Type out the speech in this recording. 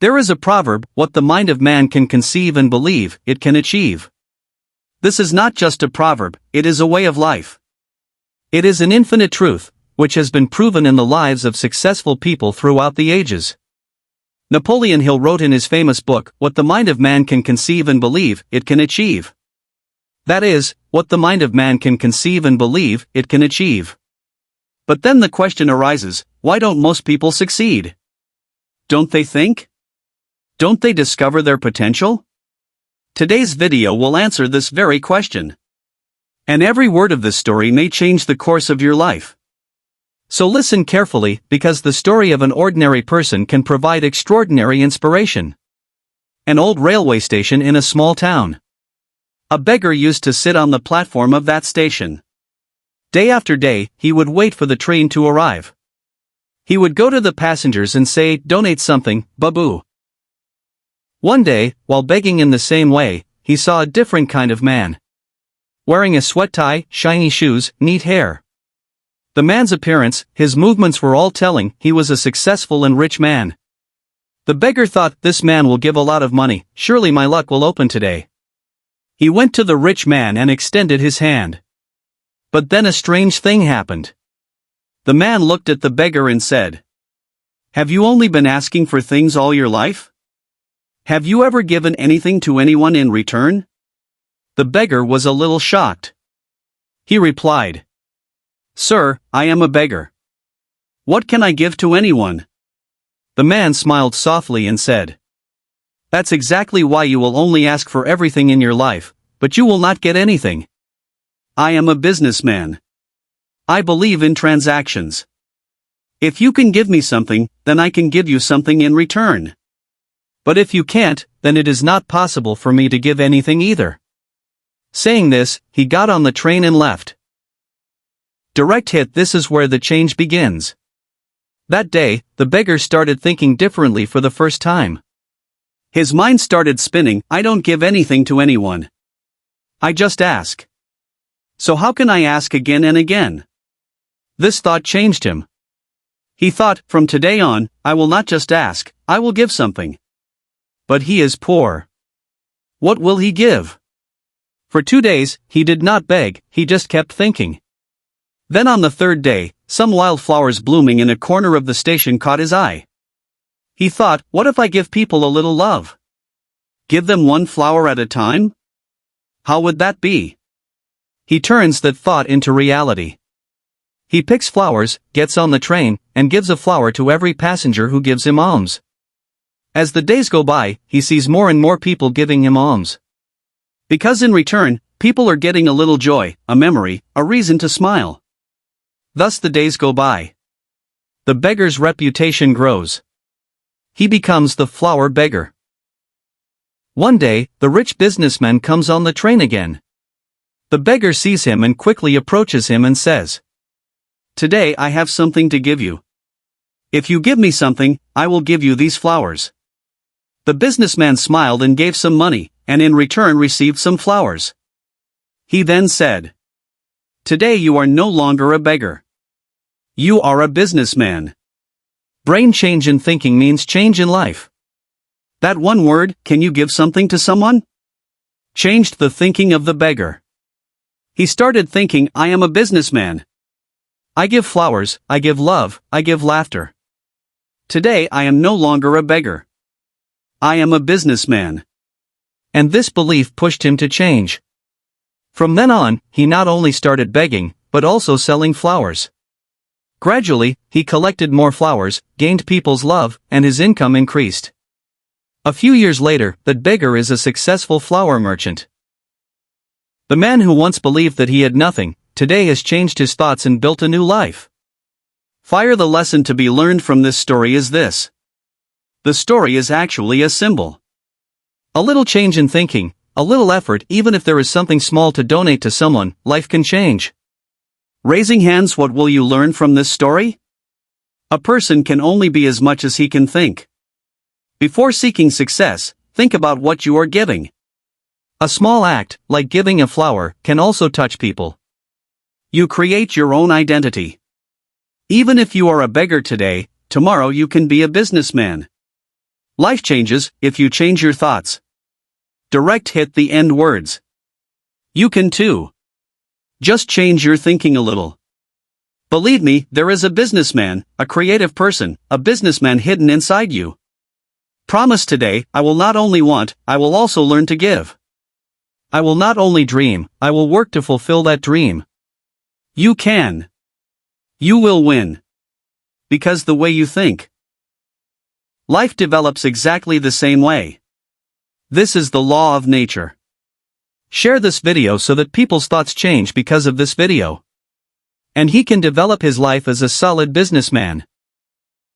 There is a proverb, what the mind of man can conceive and believe, it can achieve. This is not just a proverb, it is a way of life. It is an infinite truth, which has been proven in the lives of successful people throughout the ages. Napoleon Hill wrote in his famous book, What the Mind of Man Can Conceive and Believe, It Can Achieve. That is, what the mind of man can conceive and believe, it can achieve. But then the question arises, why don't most people succeed? Don't they think? Don't they discover their potential? Today's video will answer this very question. And every word of this story may change the course of your life. So listen carefully, because the story of an ordinary person can provide extraordinary inspiration. An old railway station in a small town. A beggar used to sit on the platform of that station. Day after day, he would wait for the train to arrive. He would go to the passengers and say, "Donate something, babu." One day, while begging in the same way, he saw a different kind of man. Wearing a sweat tie, shiny shoes, neat hair. The man's appearance, his movements were all telling he was a successful and rich man. The beggar thought, this man will give a lot of money, surely my luck will open today. He went to the rich man and extended his hand. But then a strange thing happened. The man looked at the beggar and said, "Have you only been asking for things all your life? Have you ever given anything to anyone in return?" The beggar was a little shocked. He replied, "Sir, I am a beggar. What can I give to anyone?" The man smiled softly and said, "That's exactly why you will only ask for everything in your life, but you will not get anything. I am a businessman. I believe in transactions. If you can give me something, then I can give you something in return. But if you can't, then it is not possible for me to give anything either." Saying this, he got on the train and left. Direct hit. This is where the change begins. That day, the beggar started thinking differently for the first time. His mind started spinning, I don't give anything to anyone. I just ask. So how can I ask again and again? This thought changed him. He thought, from today on, I will not just ask, I will give something. But he is poor. What will he give? For 2 days, he did not beg, he just kept thinking. Then on the third day, some wildflowers blooming in a corner of the station caught his eye. He thought, what if I give people a little love? Give them one flower at a time? How would that be? He turns that thought into reality. He picks flowers, gets on the train, and gives a flower to every passenger who gives him alms. As the days go by, he sees more and more people giving him alms. Because in return, people are getting a little joy, a memory, a reason to smile. Thus the days go by. The beggar's reputation grows. He becomes the flower beggar. One day, the rich businessman comes on the train again. The beggar sees him and quickly approaches him and says, "Today I have something to give you. If you give me something, I will give you these flowers." The businessman smiled and gave some money, and in return received some flowers. He then said, "Today you are no longer a beggar. You are a businessman." Brain change in thinking means change in life. That one word, can you give something to someone? Changed the thinking of the beggar. He started thinking, I am a businessman. I give flowers, I give love, I give laughter. Today I am no longer a beggar. I am a businessman. And this belief pushed him to change. From then on, he not only started begging, but also selling flowers. Gradually, he collected more flowers, gained people's love, and his income increased. A few years later, that beggar is a successful flower merchant. The man who once believed that he had nothing, today has changed his thoughts and built a new life. The lesson to be learned from this story is this. The story is actually a symbol. A little change in thinking, a little effort, even if there is something small to donate to someone, life can change. Raising hands, what will you learn from this story? A person can only be as much as he can think. Before seeking success, think about what you are giving. A small act, like giving a flower, can also touch people. You create your own identity. Even if you are a beggar today, tomorrow you can be a businessman. Life changes if you change your thoughts. Direct hit the end words. You can too. Just change your thinking a little. Believe me, there is a businessman, a creative person, a businessman hidden inside you. Promise today, I will not only want, I will also learn to give. I will not only dream, I will work to fulfill that dream. You can. You will win. Because the way you think. Life develops exactly the same way. This is the law of nature. Share this video so that people's thoughts change because of this video. And he can develop his life as a solid businessman.